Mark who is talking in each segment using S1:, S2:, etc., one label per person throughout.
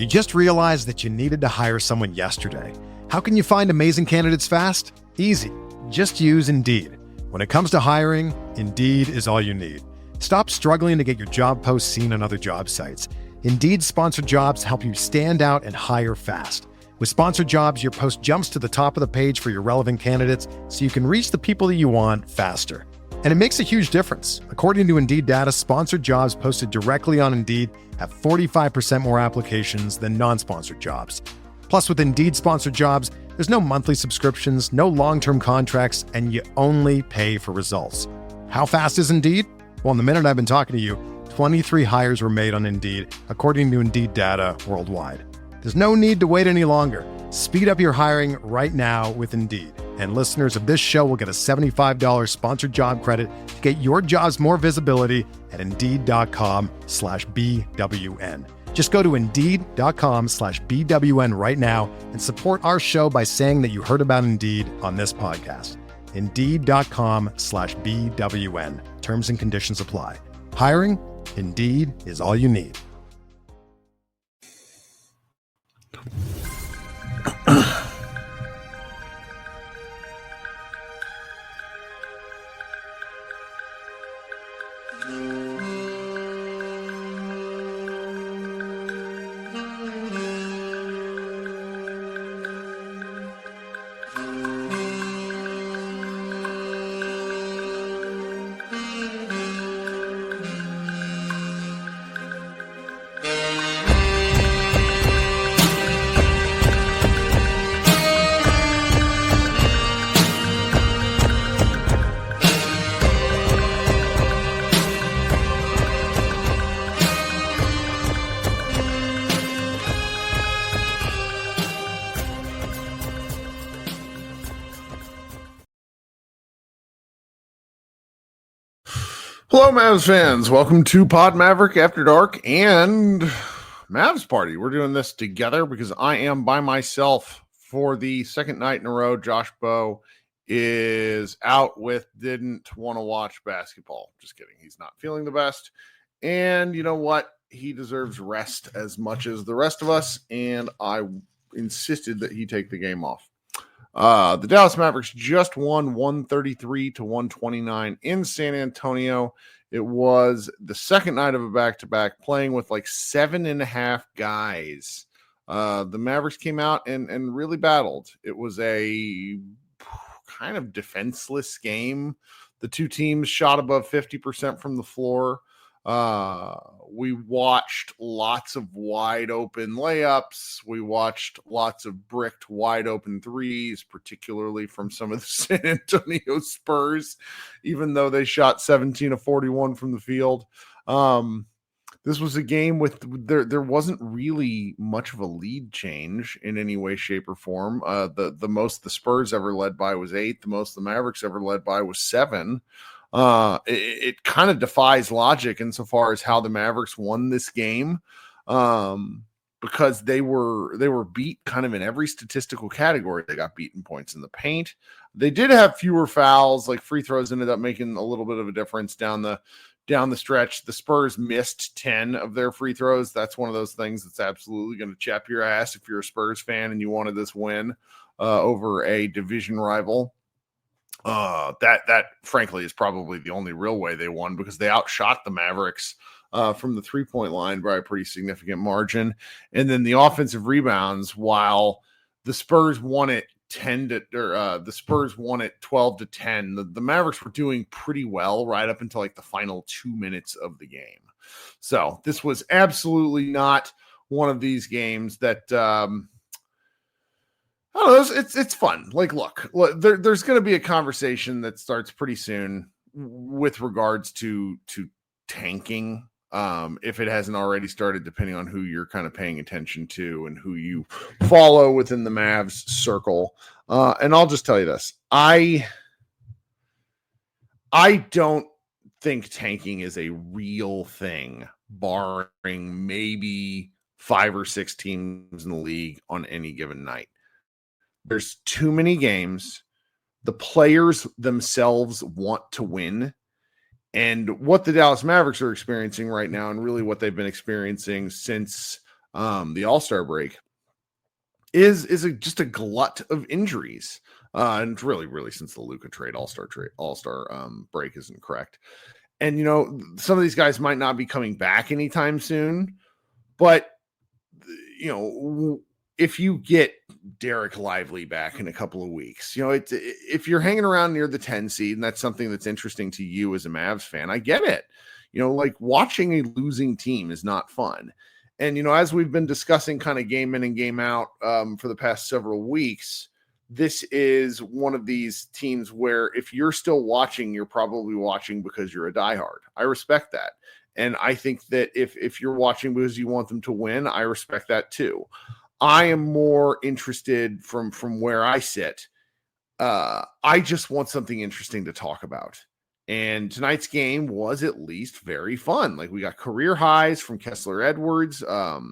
S1: You just realized that you needed to hire someone yesterday. How can you find amazing candidates fast? Easy. Just use Indeed. When it comes to hiring, Indeed is all you need. Stop struggling to get your job posts seen on other job sites. Indeed sponsored jobs help you stand out and hire fast. With sponsored jobs, your post jumps to the top of the page for your relevant candidates so you can reach the people that you want faster. And it makes a huge difference. According to Indeed data, sponsored jobs posted directly on Indeed have 45% more applications than non-sponsored jobs. Plus, with Indeed sponsored jobs, there's no monthly subscriptions, no long-term contracts, and you only pay for results. How fast is Indeed? Well, in the minute I've been talking to you, 23 hires were made on Indeed, according to Indeed data worldwide. There's no need to wait any longer. Speed up your hiring right now with Indeed. And listeners of this show will get a $75 sponsored job credit to get your jobs more visibility at Indeed.com/BWN. Just go to Indeed.com/BWN right now and support our show by saying that you heard about Indeed on this podcast. Indeed.com/BWN. Terms and conditions apply. Hiring? Indeed is all you need.
S2: Hello, Mavs fans. Welcome to Pod Maverick After Dark and Mavs Party. We're doing this together because I am by myself for the second night in a row. Josh Bowe is out with didn't want to watch basketball. Just kidding. He's not feeling the best. And you know what? He deserves rest as much as the rest of us. And I insisted that he take the game off. The Dallas Mavericks just won 133-129 in San Antonio. It was the second night of a back-to-back, playing with like 7.5 guys. The Mavericks came out and really battled. It was a kind of defenseless game. The two teams shot above 50% from the floor. We watched lots of wide open layups. We watched lots of bricked wide open threes, particularly from some of the San Antonio Spurs, even though they shot 17 of 41 from the field. This was a game with there wasn't really much of a lead change in any way, shape, or form. The most the Spurs ever led by was 8. The most the Mavericks ever led by was 7. It kind of defies logic insofar as how the Mavericks won this game, because they were beat kind of in every statistical category. They got beaten points in the paint. They did have fewer fouls, like free throws ended up making a little bit of a difference down the stretch. The Spurs missed 10 of their free throws. That's one of those things that's absolutely going to chap your ass if you're a Spurs fan and you wanted this win over a division rival. That frankly is probably the only real way they won, because they outshot the Mavericks from the 3-point line by a pretty significant margin. And then the offensive rebounds, while the Spurs won it 12-10, the Mavericks were doing pretty well right up until like the final 2 minutes of the game. So this was absolutely not one of these games that I don't know, it's fun. Like, look, there's going to be a conversation that starts pretty soon with regards to tanking, if it hasn't already started, depending on who you're kind of paying attention to and who you follow within the Mavs circle. And I'll just tell you this. I don't think tanking is a real thing, barring maybe 5 or 6 teams in the league on any given night. There's too many games. The players themselves want to win. And what the Dallas Mavericks are experiencing right now, and really what they've been experiencing since the All-Star break, is just a glut of injuries. And really since the Luka trade, All-Star break isn't correct. And, some of these guys might not be coming back anytime soon, but, if you get Derek Lively back in a couple of weeks, if you're hanging around near the 10 seed and that's something that's interesting to you as a Mavs fan, I get it. Like watching a losing team is not fun. And, as we've been discussing kind of game in and game out for the past several weeks, this is one of these teams where if you're still watching, you're probably watching because you're a diehard. I respect that. And I think that if you're watching because you want them to win, I respect that too. I am more interested from where I sit. I just want something interesting to talk about. And tonight's game was at least very fun. Like, we got career highs from Kessler Edwards,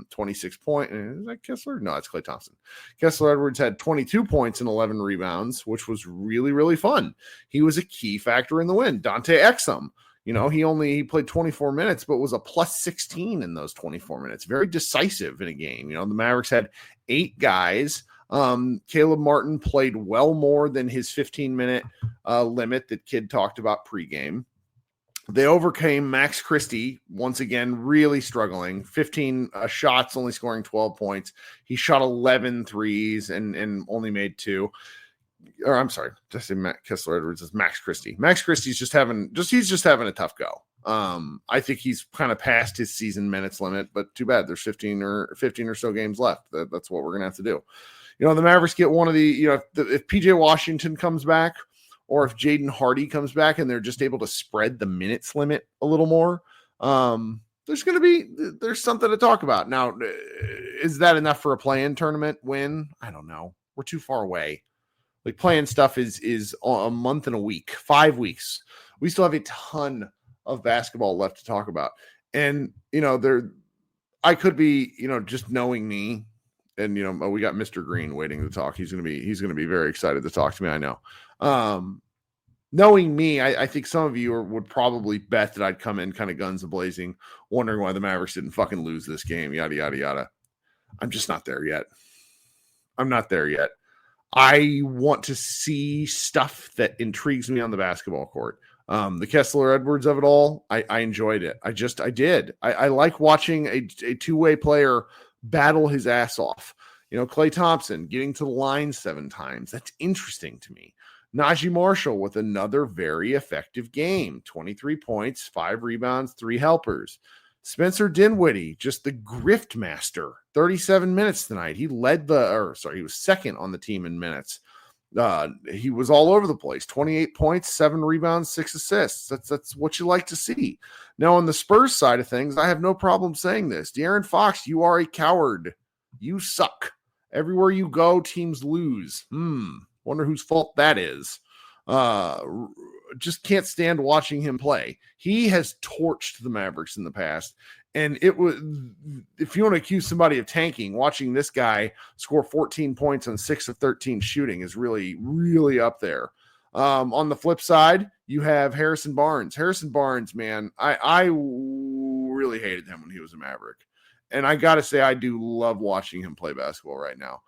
S2: 26 points. Is that Kessler? No, it's Klay Thompson. Kessler Edwards had 22 points and 11 rebounds, which was really, really fun. He was a key factor in the win. Dante Exum, he played 24 minutes, but was a plus 16 in those 24 minutes. Very decisive in a game. The Mavericks had 8 guys. Caleb Martin played well more than his 15-minute limit that Kid talked about pregame. They overcame Max Christie, once again, really struggling. 15 shots, only scoring 12 points. He shot 11 threes and only made 2. Or I'm sorry, just say Kessler Edwards is Max Christie. Max Christie's just having a tough go. I think he's kind of past his season minutes limit, but too bad. There's 15 or so games left. That's what we're gonna have to do. The Mavericks get one of the, if PJ Washington comes back or if Jaden Hardy comes back and they're just able to spread the minutes limit a little more, there's something to talk about. Now, is that enough for a play-in tournament win? I don't know. We're too far away. Like, playing stuff is a month and a week, 5 weeks. We still have a ton of basketball left to talk about. And, I could be, just knowing me, and, we got Mr. Green waiting to talk. He's going to be very excited to talk to me. I know. Knowing me, I think some of you would probably bet that I'd come in kind of guns a-blazing, wondering why the Mavericks didn't fucking lose this game, yada, yada, yada. I'm just not there yet. I want to see stuff that intrigues me on the basketball court. The Kessler Edwards of it all, I enjoyed it. I did. I like watching a two-way player battle his ass off. Klay Thompson getting to the line 7 times. That's interesting to me. Najee Marshall with another very effective game. 23 points, 5 rebounds, 3 helpers. Spencer Dinwiddie, just the grift master. 37 minutes tonight. He was second on the team in minutes. He was all over the place. 28 points, 7 rebounds, 6 assists. That's what you like to see. Now, on the Spurs side of things, I have no problem saying this. De'Aaron Fox, you are a coward. You suck. Everywhere you go, teams lose. Wonder whose fault that is. Just can't stand watching him play. He has torched the Mavericks in the past. And it was, if you want to accuse somebody of tanking, watching this guy score 14 points on 6 of 13 shooting is really, really up there. On the flip side, you have Harrison Barnes. Harrison Barnes, man, I really hated him when he was a Maverick. And I got to say, I do love watching him play basketball right now.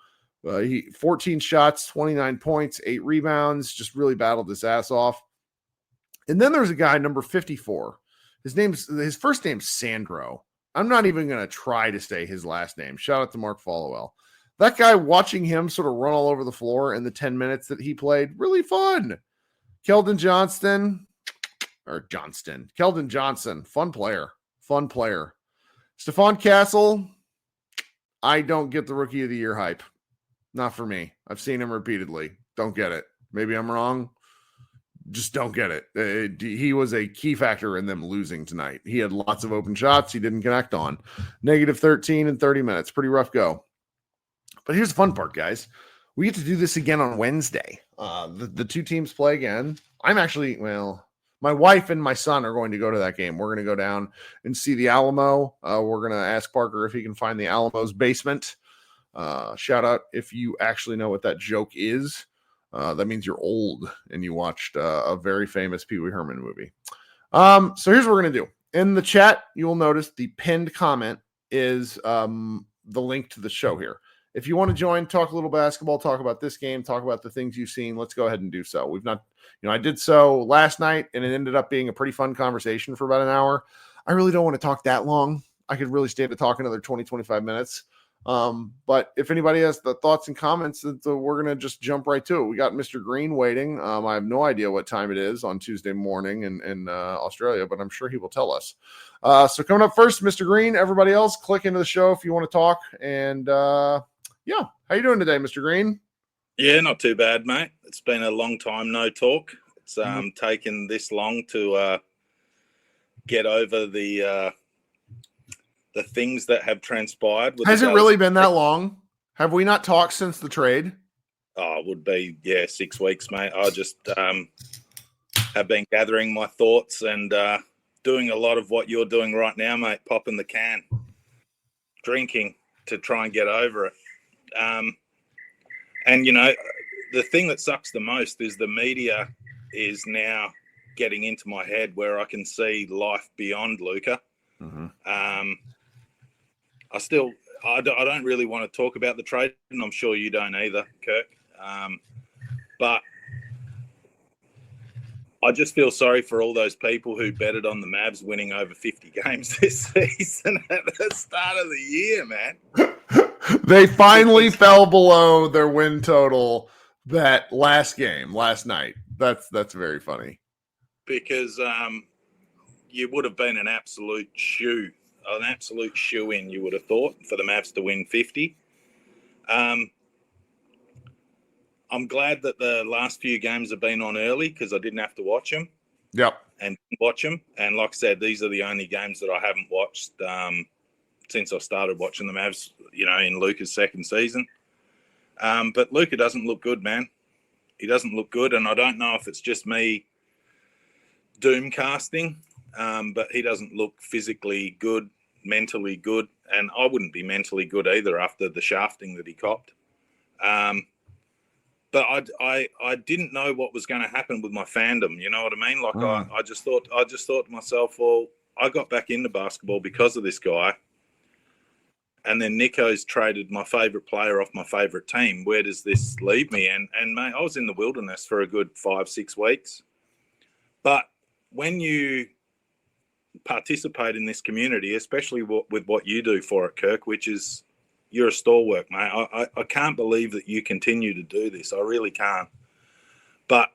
S2: He 14 shots, 29 points, 8 rebounds, just really battled his ass off. And then there's a guy, number 54. His first name's Sandro. I'm not even going to try to say his last name. Shout out to Mark Followell. That guy, watching him sort of run all over the floor in the 10 minutes that he played, really fun. Keldon Johnson, fun player. Stephon Castle, I don't get the Rookie of the Year hype. Not for me. I've seen him repeatedly. Don't get it. Maybe I'm wrong. Just don't get it. He was a key factor in them losing tonight. He had lots of open shots he didn't connect on. -13 in 30 minutes. Pretty rough go. But here's the fun part, guys. We get to do this again on Wednesday. The 2 teams play again. My wife and my son are going to go to that game. We're going to go down and see the Alamo. We're going to ask Parker if he can find the Alamo's basement. Shout out if you actually know what that joke is. That means you're old and you watched a very famous Pee Wee Herman movie. So here's what we're going to do. In the chat, you will notice the pinned comment is the link to the show here. If you want to join, talk a little basketball, talk about this game, talk about the things you've seen, let's go ahead and do so. We've not, I did so last night, and it ended up being a pretty fun conversation for about an hour. I really don't want to talk that long. I could really stand to talk another 20, 25 minutes. But if anybody has the thoughts and comments, we're going to just jump right to it. We got Mr. Green waiting. I have no idea what time it is on Tuesday morning in Australia, but I'm sure he will tell us. So coming up first, Mr. Green, everybody else click into the show if you want to talk. And yeah, how you doing today, Mr. Green?
S3: Yeah, not too bad, mate. It's been a long time no talk. It's taken this long to get over the things that have transpired.
S2: Has it really been that long? Have we not talked since the trade?
S3: Oh, it would be, 6 weeks, mate. I just have been gathering my thoughts and doing a lot of what you're doing right now, mate, popping the can, drinking to try and get over it. And, the thing that sucks the most is the media is now getting into my head where I can see life beyond Luka. Mm-hmm. I don't really want to talk about the trade, and I'm sure you don't either, Kirk. But I just feel sorry for all those people who betted on the Mavs winning over 50 games this season at the start of the year, man.
S2: They finally fell below their win total that last night. That's very funny.
S3: Because you would have been an absolute shoe-in, you would have thought, for the Mavs to win 50. I'm glad that the last few games have been on early because I didn't have to watch them.
S2: Yep.
S3: And watch them. And like I said, these are the only games that I haven't watched since I started watching the Mavs, in Luka's second season. But Luka doesn't look good, man. He doesn't look good, and I don't know if it's just me doom casting, but he doesn't look physically good, mentally good, and I wouldn't be mentally good either after the shafting that he copped. But I didn't know what was going to happen with my fandom. You know what I mean? Like I just thought to myself, well, I got back into basketball because of this guy. And then Nico's traded my favorite player off my favorite team. Where does this leave me? And mate, I was in the wilderness for a good 5-6 weeks. But when you participate in this community, especially with what you do for it, Kirk, which is you're a stalwart, mate. I can't believe that you continue to do this. I really can't. But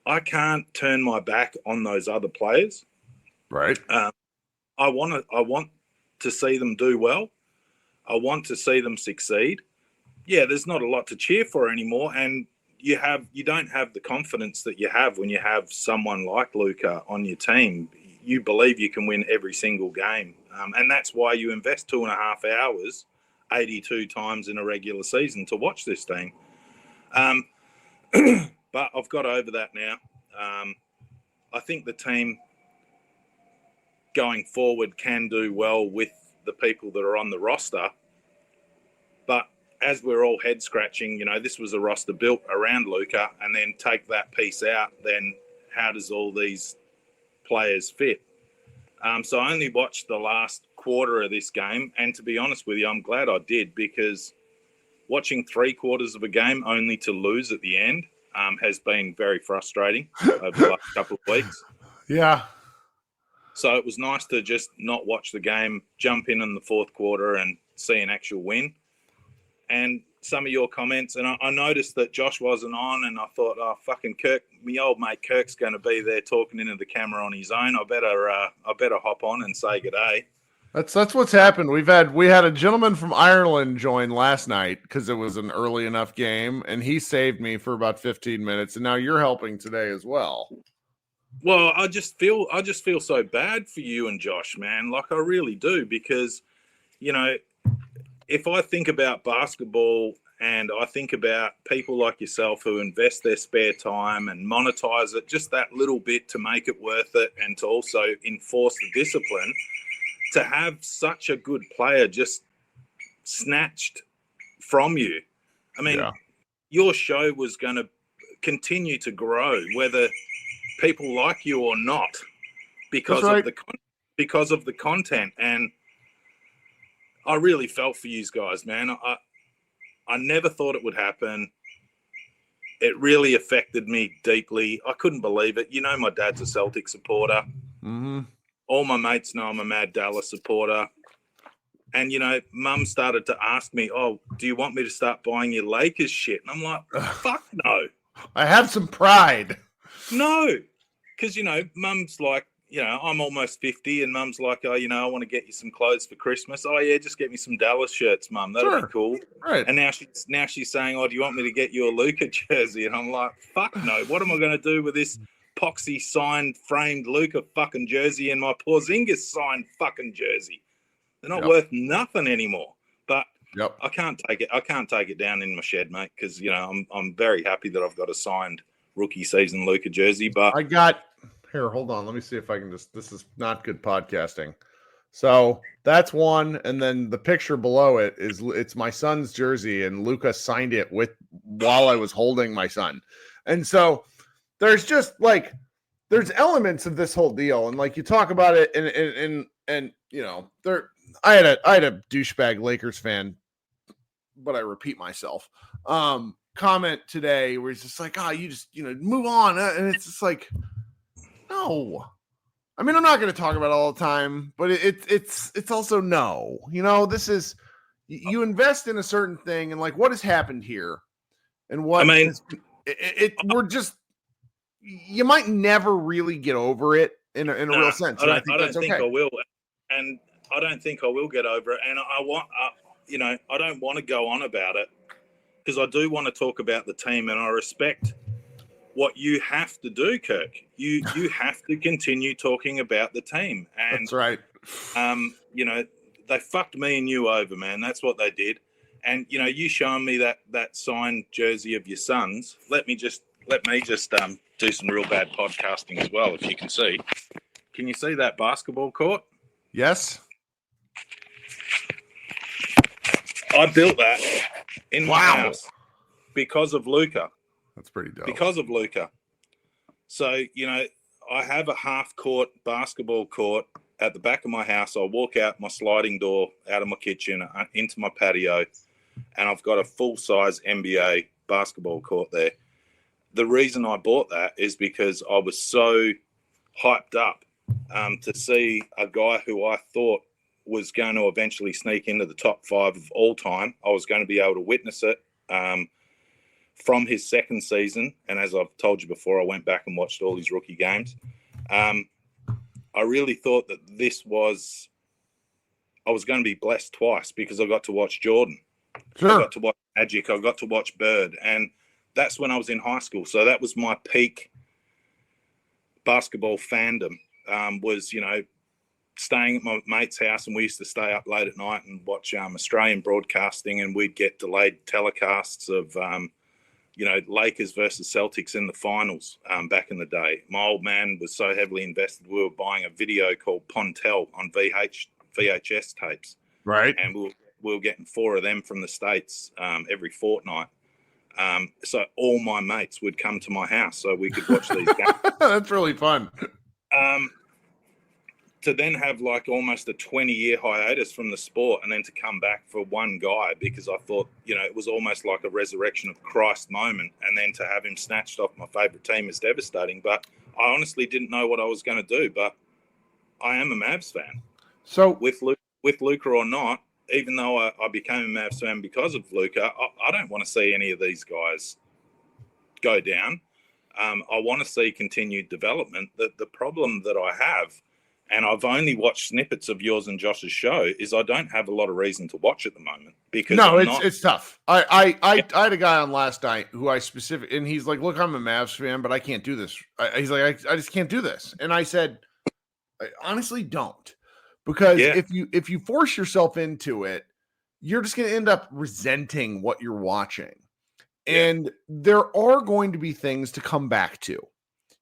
S3: I can't turn my back on those other players.
S2: Right.
S3: I want to see them do well. I want to see them succeed. Yeah, there's not a lot to cheer for anymore, and you don't have the confidence that you have when you have someone like Luka on your team. You believe you can win every single game, and that's why you invest 2.5 hours, 82 times in a regular season to watch this thing. But I've got over that now. I think the team going forward can do well with the people that are on the roster. But as we're all head scratching, this was a roster built around Luka, and then take that piece out, then how does all these players fit? So I only watched the last quarter of this game, and to be honest with you, I'm glad I did, because watching 3/4 of a game only to lose at the end has been very frustrating over the last couple of weeks.
S2: Yeah.
S3: So it was nice to just not watch the game, jump in the fourth quarter and see an actual win. And some of your comments, and I noticed that Josh wasn't on, and I thought, oh, fucking Kirk, my old mate Kirk's going to be there talking into the camera on his own. I better hop on and say good day.
S2: That's what's happened. We had a gentleman from Ireland join last night because it was an early enough game, and he saved me for about 15 minutes, and now you're helping today as well.
S3: Well, I just feel so bad for you and Josh, man. Like I really do, because, if I think about basketball and I think about people like yourself who invest their spare time and monetize it just that little bit to make it worth it and to also enforce the discipline, to have such a good player just snatched from you. I mean, Your show was going to continue to grow, whether people like you or not, because of the content. And I really felt for you guys, man. I never thought it would happen. It really affected me deeply. I couldn't believe it. You know, my dad's a Celtic supporter.
S2: Mm-hmm.
S3: All my mates know I'm a mad Dallas supporter. And, you know, Mum started to ask me, oh, do you want me to start buying your Lakers shit? And I'm like, fuck no.
S2: I have some pride.
S3: No. Because, you know, Mum's like, you know, I'm almost 50 and Mum's like, oh, you know, I want to get you some clothes for Christmas. Oh, yeah, just get me some Dallas shirts, Mum. That'll be cool.
S2: Right.
S3: And now she's saying, oh, do you want me to get you a Luka jersey? And I'm like, fuck no. What am I going to do with this poxy signed, framed Luka fucking jersey and my Porzingis signed fucking jersey? They're not worth nothing anymore. But I can't take it. I can't take it down in my shed, mate, because, you know, I'm very happy that I've got a signed rookie season Luka jersey. But
S2: I got here. Hold on. Let me see if I can just. This is not good podcasting. So that's one, and then the picture below it's my son's jersey, and Luka signed it while I was holding my son, and so there's just like there's elements of this whole deal, and like you talk about it, and you know there. I had a douchebag Lakers fan, but I repeat myself. Comment today where he's just like, you just, you know, move on. And it's just like, no. I mean, I'm not going to talk about it all the time, but it's also no. You know, this is, you invest in a certain thing and like what has happened here and what, I mean, we're just, you might never really get over it in a real sense.
S3: I don't think I will. And I don't think I will get over it. And you know, I don't want to go on about it because I do want to talk about the team and I respect what you have to do, Kirk. You have to continue talking about the team. And
S2: that's right.
S3: You know, they fucked me and you over, man. That's what they did. And, you know, you showing me that signed jersey of your son's. Let me just do some real bad podcasting as well, if you can see. Can you see that basketball court?
S2: Yes.
S3: I built that in my house because of Luka.
S2: That's pretty dope.
S3: Because of Luka. So, you know, I have a half-court basketball court at the back of my house. I walk out my sliding door out of my kitchen into my patio, and I've got a full-size NBA basketball court there. The reason I bought that is because I was so hyped up to see a guy who I thought was going to eventually sneak into the top 5 of all time. I was going to be able to witness it from his second season. And as I've told you before, I went back and watched all his rookie games. I really thought that I was going to be blessed twice because I got to watch Jordan. Sure. I got to watch Magic. I got to watch Bird. And that's when I was in high school. So that was my peak basketball fandom, was, you know, staying at my mate's house, and we used to stay up late at night and watch Australian broadcasting, and we'd get delayed telecasts of, you know, Lakers versus Celtics in the finals back in the day. My old man was so heavily invested, we were buying a video called Pontel on VHS tapes.
S2: Right.
S3: And we were getting 4 of them from the States every fortnight. So all my mates would come to my house so we could watch these games.
S2: That's really fun.
S3: To then have like almost a 20-year hiatus from the sport and then to come back for one guy, because I thought, you know, it was almost like a resurrection of Christ moment, and then to have him snatched off my favorite team is devastating. But I honestly didn't know what I was going to do, but I am a Mavs fan. So with Luka or not, even though I became a Mavs fan because of Luka, I don't want to see any of these guys go down. I want to see continued development. The problem that I have, and I've only watched snippets of yours and Josh's show, is I don't have a lot of reason to watch at the moment because
S2: it's tough. I had a guy on last night who and he's like, look, I'm a Mavs fan, but I can't do this. He's like, I just can't do this. And I said, I honestly don't, because if you force yourself into it, you're just going to end up resenting what you're watching. And there are going to be things to come back to.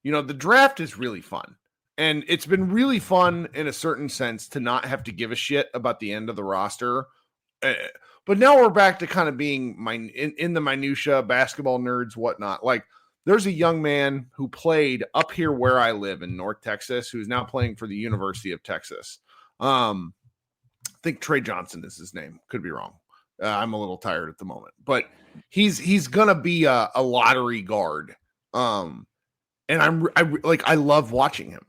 S2: You know, the draft is really fun. And it's been really fun in a certain sense to not have to give a shit about the end of the roster. But now we're back to kind of being in the minutia, basketball nerds, whatnot. Like, there's a young man who played up here where I live in North Texas, who's now playing for the University of Texas. 13 think Trey Johnson is his name. Could be wrong. I'm a little tired at the moment, but he's gonna be a lottery guard. And I love watching him.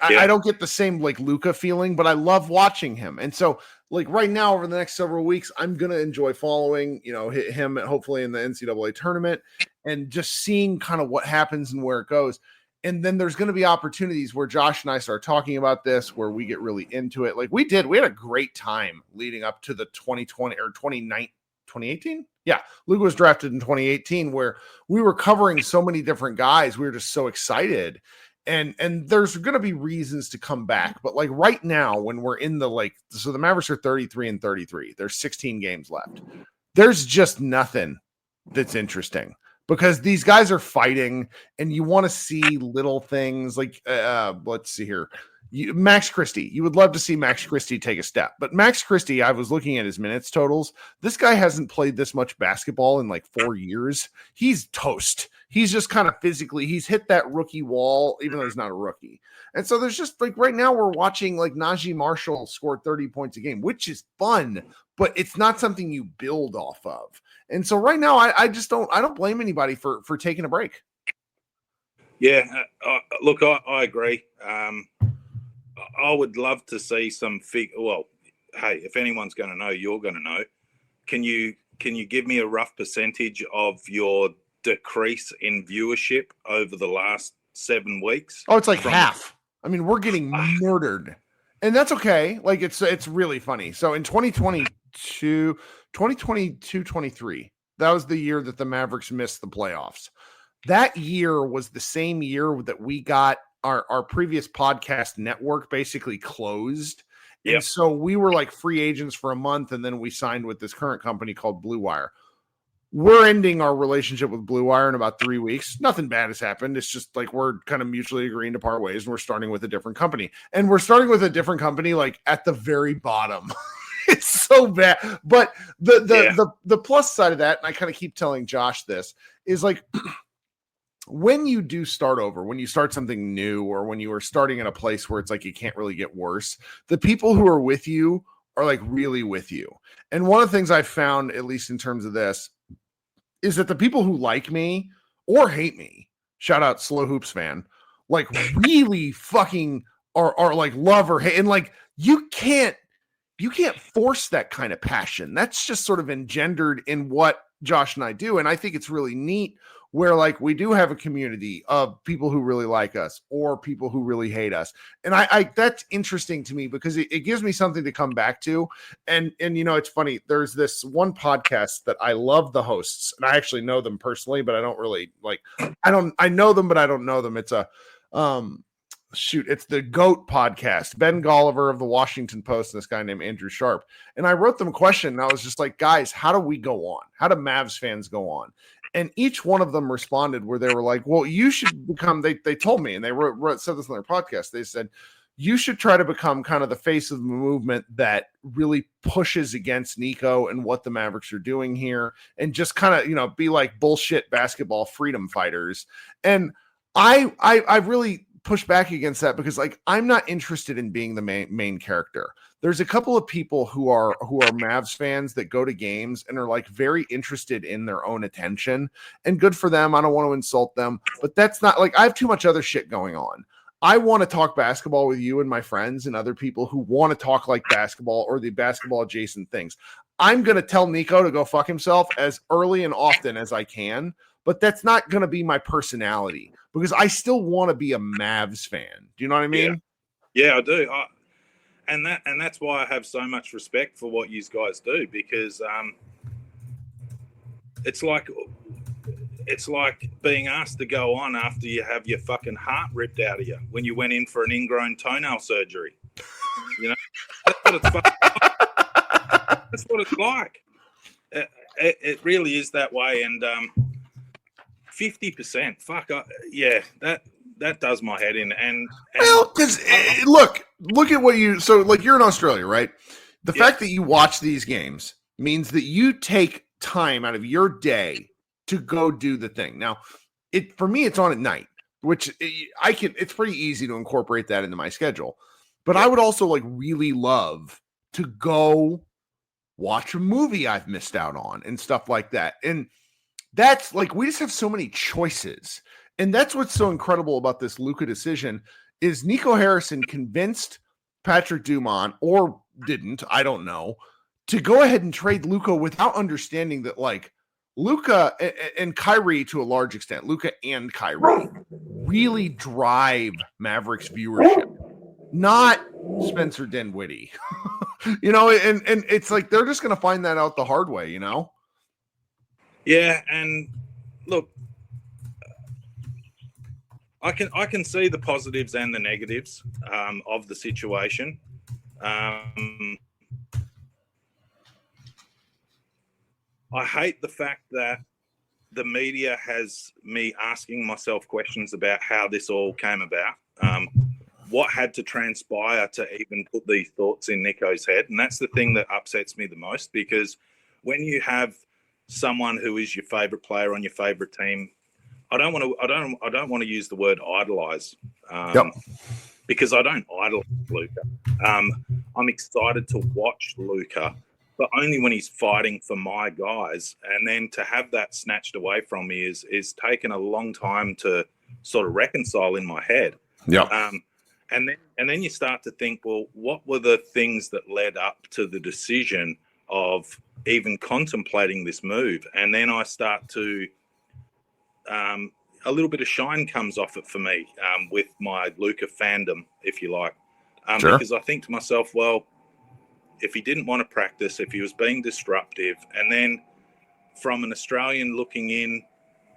S2: I don't get the same like Luka feeling, but I love watching him. And so like right now over the next several weeks, I'm going to enjoy following, him hopefully in the NCAA tournament and just seeing kind of what happens and where it goes. And then there's going to be opportunities where Josh and I start talking about this, where we get really into it. Like we had a great time leading up to the 2020 or 2018. Yeah. Luka was drafted in 2018 where we were covering so many different guys. We were just so excited. And there's going to be reasons to come back. But like right now, when we're in the so the Mavericks are 33-33. There's 16 games left. There's just nothing that's interesting because these guys are fighting and you want to see little things like, let's see here. Max Christie, you would love to see Max Christie take a step, but Max Christie, I was looking at his minutes totals. This guy hasn't played this much basketball in like 4 years. He's toast. He's just kind of physically, he's hit that rookie wall, even though he's not a rookie. And so there's just like right now we're watching like Najee Marshall score 30 points a game, which is fun, but it's not something you build off of. And so right now I don't blame anybody for taking a break.
S3: Yeah. Look, I agree. I would love to see some well, hey, if anyone's going to know, you're going to know. Can you give me a rough percentage of your decrease in viewership over the last 7 weeks?
S2: Oh, it's like half. I mean, we're getting murdered. And that's okay. Like it's really funny. So in 2022-23, that was the year that the Mavericks missed the playoffs. That year was the same year that we got our previous podcast network basically closed. Yep. And so we were like free agents for a month. And then we signed with this current company called Blue Wire. We're ending our relationship with Blue Wire in about 3 weeks. Nothing bad has happened. It's just like we're kind of mutually agreeing to part ways and we're starting with a different company. And we're starting with a different company like at the very bottom. It's so bad. But the plus side of that, and I kind of keep telling Josh this, is like when you do start over, when you start something new, or when you are starting in a place where it's like you can't really get worse, the people who are with you are like really with you. And one of the things I've found, at least in terms of this, is that the people who like me or hate me, shout out Slow Hoops fan, like really fucking are like love or hate. And like you can't force that kind of passion. That's just sort of engendered in what Josh and I do. And I think it's really neat where like we do have a community of people who really like us or people who really hate us. And I that's interesting to me because it gives me something to come back to. And it's funny. There's this one podcast that I love the hosts, and I actually know them personally, but I don't really I know them, but I don't know them. It's a, it's the GOAT podcast, Ben Golliver of the Washington Post, and this guy named Andrew Sharp. And I wrote them a question and I was just like, guys, how do we go on? How do Mavs fans go on? And each one of them responded where they were like, well, you should become, they told me, and they said this on their podcast. They said, you should try to become kind of the face of the movement that really pushes against Nico and what the Mavericks are doing here. And just kind of, be like bullshit basketball freedom fighters. And I really push back against that because like, I'm not interested in being the main character. There's a couple of people who are Mavs fans that go to games and are like very interested in their own attention, and good for them. I don't want to insult them, but that's not like, I have too much other shit going on. I want to talk basketball with you and my friends and other people who want to talk like basketball or the basketball adjacent things. I'm going to tell Nico to go fuck himself as early and often as I can, but that's not going to be my personality because I still want to be a Mavs fan. Do you know what I mean?
S3: Yeah, I do. And that's why I have so much respect for what you guys do, because it's like being asked to go on after you have your fucking heart ripped out of you when you went in for an ingrown toenail surgery. That's what it's like. It really is that way. And 50%, that does my head in. And
S2: well, because look at what so like you're in Australia, right? The fact that you watch these games means that you take time out of your day to go do the thing. Now, for me, it's on at night, which it's pretty easy to incorporate that into my schedule. But I would also like really love to go watch a movie I've missed out on and stuff like that. And that's like, we just have so many choices. And that's what's so incredible about this Luka decision is Nico Harrison convinced Patrick Dumont, or didn't, I don't know, to go ahead and trade Luka without understanding that, like, Luka and Kyrie to a large extent, Luka and Kyrie really drive Mavericks viewership, not Spencer Dinwiddie. And it's like they're just going to find that out the hard way,
S3: Yeah, and look, I can see the positives and the negatives of the situation. I hate the fact that the media has me asking myself questions about how this all came about, what had to transpire to even put these thoughts in Nico's head. And that's the thing that upsets me the most, because when you have someone who is your favorite player on your favorite team, I don't want to use the word idolize, because I don't idolize Luka. I'm excited to watch Luka, but only when he's fighting for my guys. And then to have that snatched away from me is taken a long time to sort of reconcile in my head.
S2: Yeah.
S3: And then you start to think, well, what were the things that led up to the decision of even contemplating this move? And then I start to, a little bit of shine comes off it for me with my Luka fandom, if you like.
S2: Sure.
S3: Because I think to myself, well, if he didn't want to practice, if he was being disruptive, and then from an Australian looking in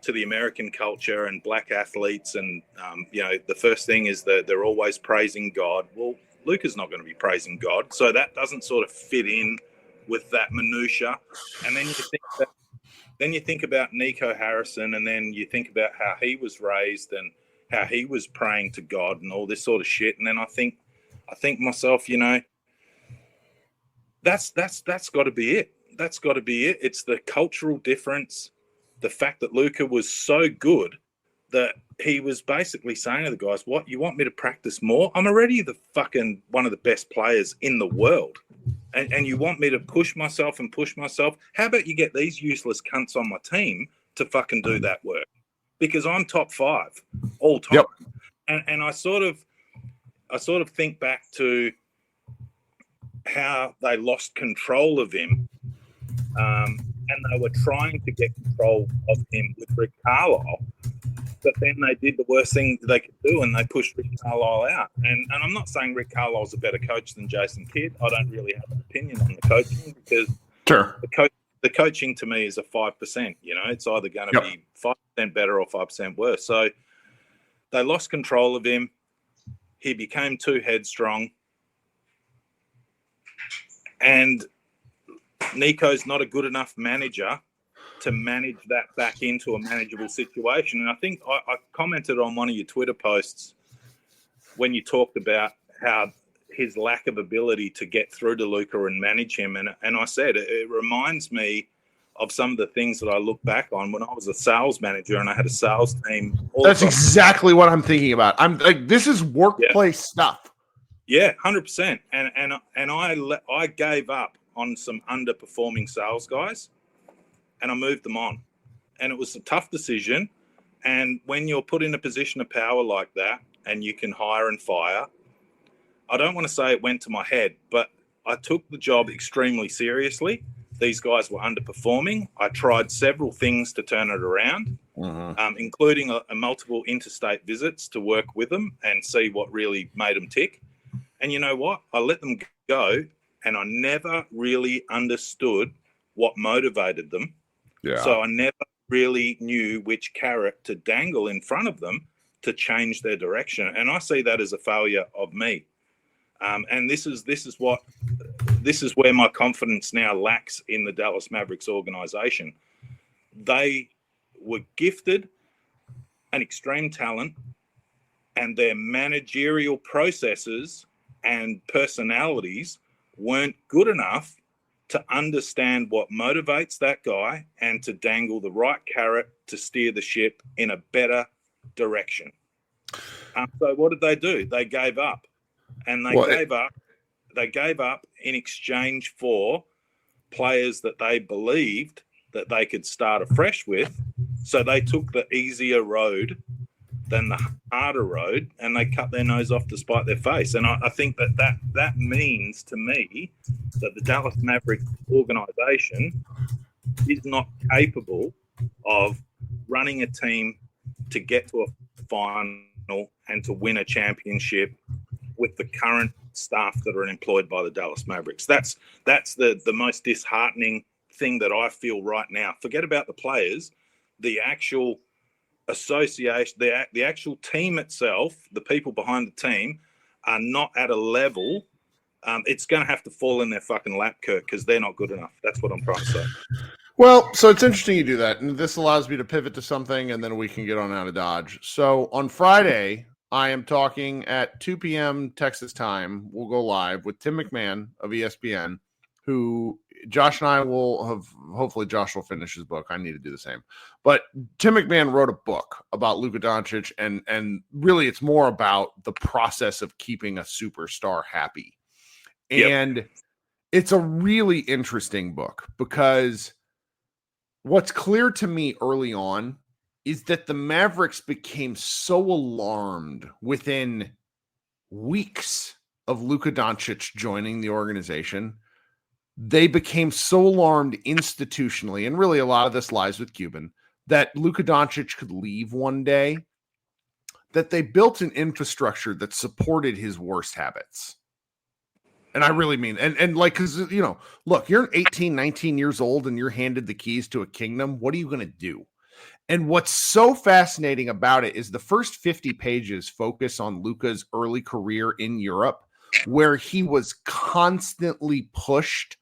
S3: to the American culture and black athletes, and the first thing is that they're always praising God. Well, Luka's not going to be praising God, so that doesn't sort of fit in with that minutia. And then you think about Nico Harrison, and then you think about how he was raised and how he was praying to God and all this sort of shit. And then I think myself, that's got to be it. That's got to be it. It's the cultural difference, the fact that Luka was so good that he was basically saying to the guys, "What, you want me to practice more? I'm already the fucking one of the best players in the world, and you want me to push myself and push myself? How about you get these useless cunts on my team to fucking do that work? Because I'm top 5 all time." Yep. And I sort of think back to how they lost control of him, and they were trying to get control of him with Rick Carlisle, but then they did the worst thing they could do, and they pushed Rick Carlisle out. And I'm not saying Rick Carlisle's a better coach than Jason Kidd. I don't really have an opinion on the coaching, because the coaching to me is a 5%. It's either going to be 5% better or 5% worse. So they lost control of him. He became too headstrong. And Nico's not a good enough manager to manage that back into a manageable situation. And I think I commented on one of your Twitter posts when you talked about how his lack of ability to get through to Luka and manage him. And I said, it reminds me of some of the things that I look back on when I was a sales manager and I had a sales team.
S2: That's exactly what I'm thinking about. I'm like, this is workplace stuff.
S3: Yeah, 100%. And I gave up on some underperforming sales guys, and I moved them on. And it was a tough decision. And when you're put in a position of power like that, and you can hire and fire, I don't want to say it went to my head, but I took the job extremely seriously. These guys were underperforming. I tried several things to turn it around, including a multiple interstate visits to work with them and see what really made them tick. And you know what? I let them go, and I never really understood what motivated them. Yeah. So I never really knew which carrot to dangle in front of them to change their direction. And I see that as a failure of me. And this is where my confidence now lacks in the Dallas Mavericks organization. They were gifted an extreme talent, and their managerial processes and personalities weren't good enough to understand what motivates that guy and to dangle the right carrot to steer the ship in a better direction. So what did they do? They gave up. And they gave up they gave up in exchange for players that they believed that they could start afresh with. So they took the easier road than the harder road, and they cut their nose off to spite their face. And I think that means to me that the Dallas Mavericks organization is not capable of running a team to get to a final and to win a championship with the current staff that are employed by the Dallas Mavericks. That's the most disheartening thing that I feel right now. Forget about the players, the actual association, the actual team itself, the people behind the team are not at a level. It's going to have to fall in their fucking lap, Kirk, because they're not good enough. That's what I'm trying to say.
S2: Well, so it's interesting you do that, and this allows me to pivot to something, and then we can get on out of Dodge. So on Friday, I am talking at 2 p.m. Texas time. We'll go live with Tim McMahon of ESPN, who Josh and I will have, hopefully Josh will finish his book. I need to do the same. But Tim McMahon wrote a book about Luka Doncic, and really it's more about the process of keeping a superstar happy. And it's a really interesting book because what's clear to me early on is that the Mavericks became so alarmed within weeks of Luka Doncic joining the organization. They became so alarmed institutionally, and really a lot of this lies with Cuban, that Luka Doncic could leave one day, that they built an infrastructure that supported his worst habits. And I really mean, and like, because, you know, look, you're 18, 19 years old and you're handed the keys to a kingdom. What are you going to do? And what's so fascinating about it is the first 50 pages focus on Luka's early career in Europe, where he was constantly pushed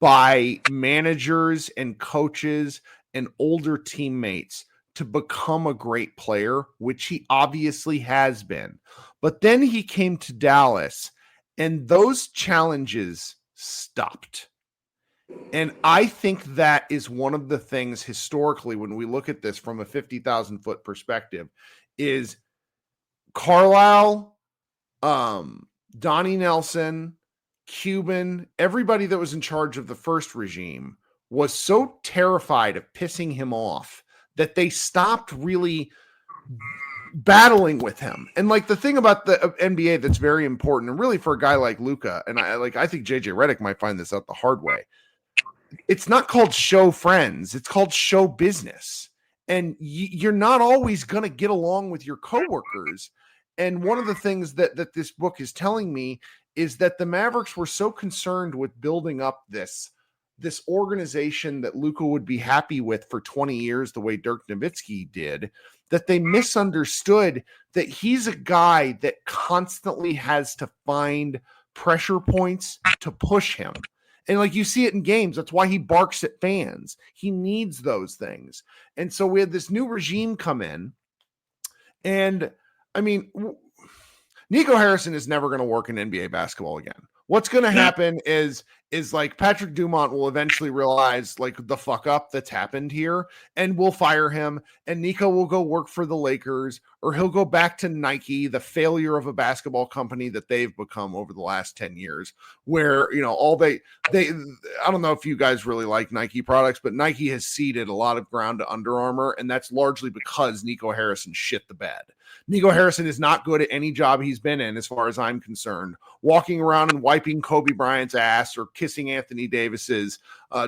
S2: by managers and coaches and older teammates to become a great player, which he obviously has been. But then he came to Dallas, and those challenges stopped. And I think that is one of the things historically, when we look at this from a 50,000 foot perspective, is Carlisle, Donnie Nelson, Cuban, everybody that was in charge of the first regime was so terrified of pissing him off that they stopped really battling with him. And like the thing about the NBA that's very important, and really for a guy like Luka, and I think JJ Redick might find this out the hard way. It's not called show friends. It's called show business. And you're not always going to get along with your coworkers. And one of the things that this book is telling me is that the Mavericks were so concerned with building up this organization that Luka would be happy with for 20 years, the way Dirk Nowitzki did, that they misunderstood that he's a guy that constantly has to find pressure points to push him. And like you see it in games, that's why he barks at fans. He needs those things. And so we had this new regime come in. And I mean, Nico Harrison is never going to work in NBA basketball again. What's going to happen is like Patrick Dumont will eventually realize like the fuck up that's happened here, and we'll fire him, and Nico will go work for the Lakers, or he'll go back to Nike, the failure of a basketball company that they've become over the last 10 years, where, you know, all they I don't know if you guys really like Nike products, but Nike has ceded a lot of ground to Under Armour, and that's largely because Nico Harrison shit the bed. Nico Harrison is not good at any job he's been in, as far as I'm concerned. Walking around and wiping Kobe Bryant's ass or kissing Anthony Davis's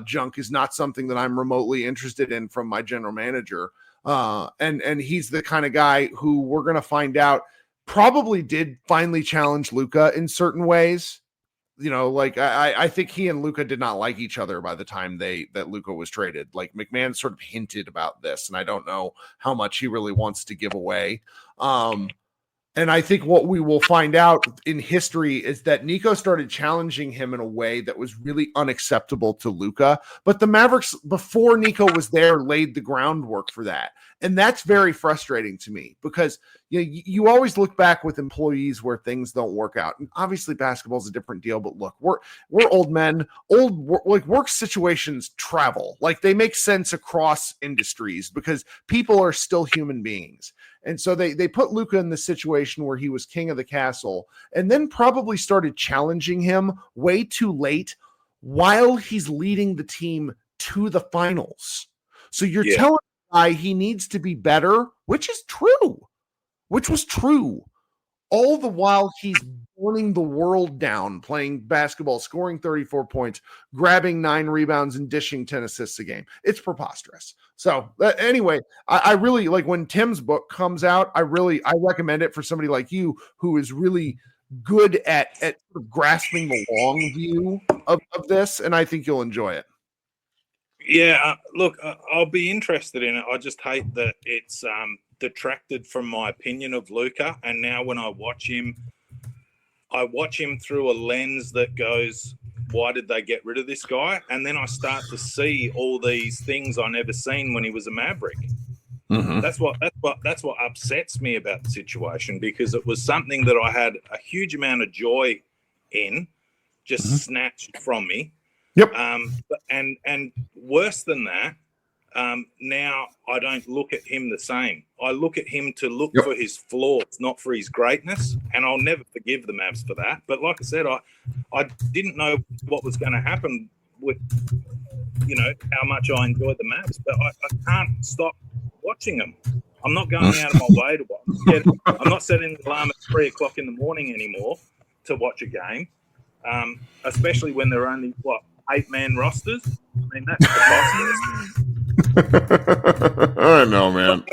S2: junk is not something that I'm remotely interested in from my general manager. And he's the kind of guy who we're going to find out probably did finally challenge Luka in certain ways. You know, like I think he and Luka did not like each other by the time that Luka was traded. Like McMahon sort of hinted about this, and I don't know how much he really wants to give away. And I think what we will find out in history is that Nico started challenging him in a way that was really unacceptable to Luka. But the Mavericks, before Nico was there, laid the groundwork for that. And that's very frustrating to me because you always look back with employees where things don't work out. And obviously basketball is a different deal, but look, we're old men, like work situations travel, like they make sense across industries because people are still human beings. And so they put Luka in the situation where he was king of the castle and then probably started challenging him way too late while he's leading the team to the finals. So you're telling the guy he needs to be better, which was true. All the while he's burning the world down, playing basketball, scoring 34 points, grabbing 9 rebounds, and dishing 10 assists a game. It's preposterous. So anyway, I really like when Tim's book comes out. I recommend it for somebody like you who is really good at sort of grasping the long view of this, and I think you'll enjoy it.
S3: Yeah, look, I'll be interested in it. I just hate that it's detracted from my opinion of Luka, and now when I watch him through a lens that goes, why did they get rid of this guy? And then I start to see all these things I never seen when he was a Maverick. Mm-hmm. That's what upsets me about the situation, because it was something that I had a huge amount of joy in, just snatched from me.
S2: Yep.
S3: And worse than that, now I don't look at him the same. I look at him to look for his flaws, not for his greatness. And I'll never forgive the Mavs for that. But like I said, I didn't know what was going to happen with, how much I enjoyed the Mavs. But I can't stop watching them. I'm not going out of my way to watch. I'm not setting the alarm at 3 o'clock in the morning anymore to watch a game, especially when they're only, 8-man rosters. I mean, that's preposterous.
S2: I know, man.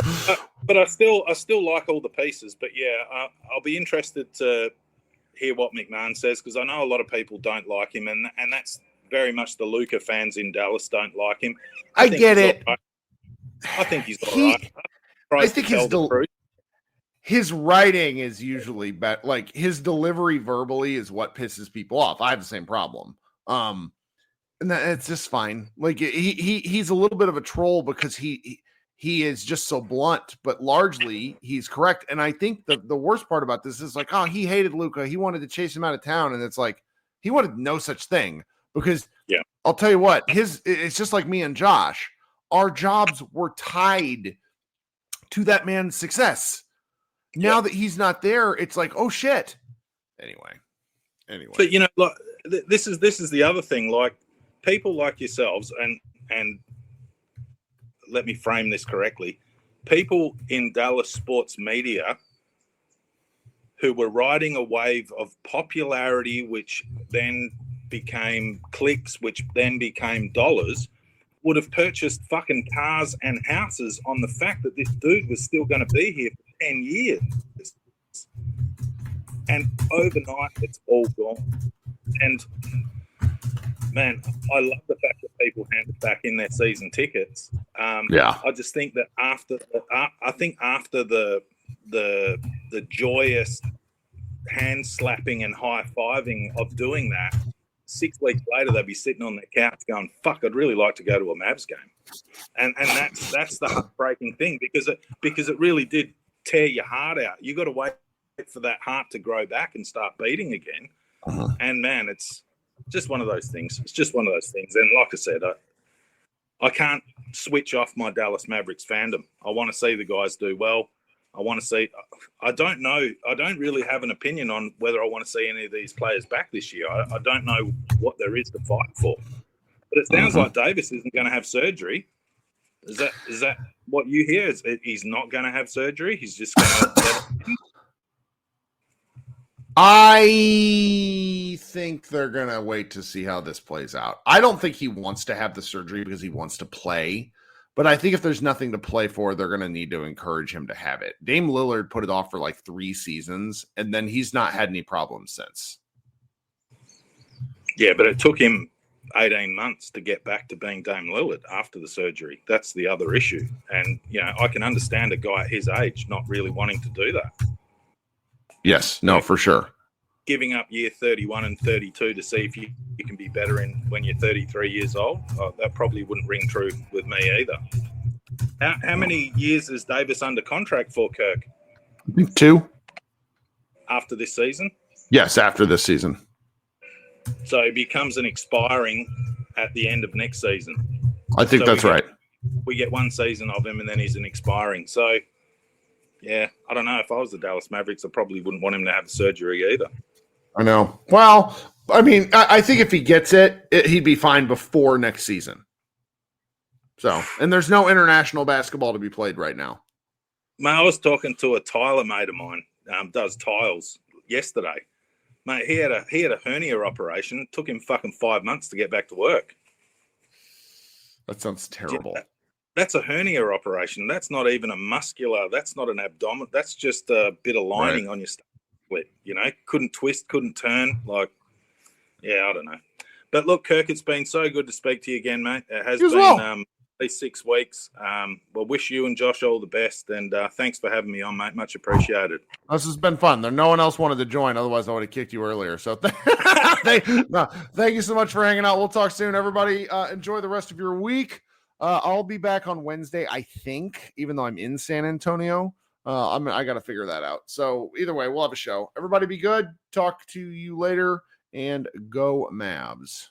S3: But I still like all the pieces. But yeah, I'll be interested to hear what McMahon says, because I know a lot of people don't like him, and that's very much the Luka fans in Dallas don't like him.
S2: I get it.
S3: Right. I think he's all right.
S2: I think his writing is usually better. Like his delivery verbally is what pisses people off. I have the same problem. And it's just fine. Like he's a little bit of a troll because he is just so blunt, but largely he's correct. And I think the worst part about this is like, oh, he hated Luka. He wanted to chase him out of town. And it's like, he wanted no such thing, because I'll tell you what, it's just like me and Josh. Our jobs were tied to that man's success. Now that he's not there, it's like, oh shit. Anyway.
S3: But look, this is the other thing. Like, people like yourselves, and let me frame this correctly, people in Dallas sports media who were riding a wave of popularity, which then became clicks, which then became dollars, would have purchased fucking cars and houses on the fact that this dude was still going to be here for 10 years. And overnight, it's all gone. And man, I love the fact that people handed back in their season tickets. I just think that after the joyous hand slapping and high fiving of doing that, 6 weeks later they'd be sitting on their couch going, "Fuck, I'd really like to go to a Mavs game," and that's the heartbreaking thing, because it really did tear your heart out. You got to wait for that heart to grow back and start beating again. And man, it's just one of those things. It's just one of those things. And like I said, I can't switch off my Dallas Mavericks fandom. I want to see the guys do well. I want to see. I don't know. I don't really have an opinion on whether I want to see any of these players back this year. I don't know what there is to fight for. But it sounds like Davis isn't going to have surgery. Is that what you hear? He's not going to have surgery? He's just going to...
S2: I think they're going to wait to see how this plays out. I don't think he wants to have the surgery because he wants to play. But I think if there's nothing to play for, they're going to need to encourage him to have it. Dame Lillard put it off for like 3 seasons, and then he's not had any problems since.
S3: Yeah, but it took him 18 months to get back to being Dame Lillard after the surgery. That's the other issue. And, I can understand a guy at his age not really wanting to do that.
S2: Yes, no, for sure.
S3: Giving up year 31 and 32 to see if you can be better when you're 33 years old, that probably wouldn't ring true with me either. How many years is Davis under contract for, Kirk?
S2: I think 2.
S3: After this season?
S2: Yes, after this season.
S3: So he becomes an expiring at the end of next season.
S2: I think that's right.
S3: We get 1 season of him, and then he's an expiring. So, yeah, I don't know. If I was the Dallas Mavericks, I probably wouldn't want him to have surgery either.
S2: I know. Well, I mean, I think if he gets it, he'd be fine before next season. So, and there's no international basketball to be played right now.
S3: Mate, I was talking to a Tyler mate of mine, does tiles, yesterday. Mate, he had a hernia operation. It took him fucking 5 months to get back to work.
S2: That sounds terrible.
S3: That's a hernia operation. That's not even a muscular. That's not an abdomen. That's just a bit of lining on your stomach. You know, couldn't twist, couldn't turn. Like, yeah, I don't know. But look, Kirk, it's been so good to speak to you again, mate. It has been at least 6 weeks. Well, wish you and Josh all the best, and thanks for having me on, mate. Much appreciated.
S2: This has been fun. No one else wanted to join, otherwise I would have kicked you earlier. So thank you so much for hanging out. We'll talk soon, everybody. Enjoy the rest of your week. I'll be back on Wednesday, I think, even though I'm in San Antonio. I got to figure that out. So either way, we'll have a show. Everybody be good. Talk to you later, and go Mavs.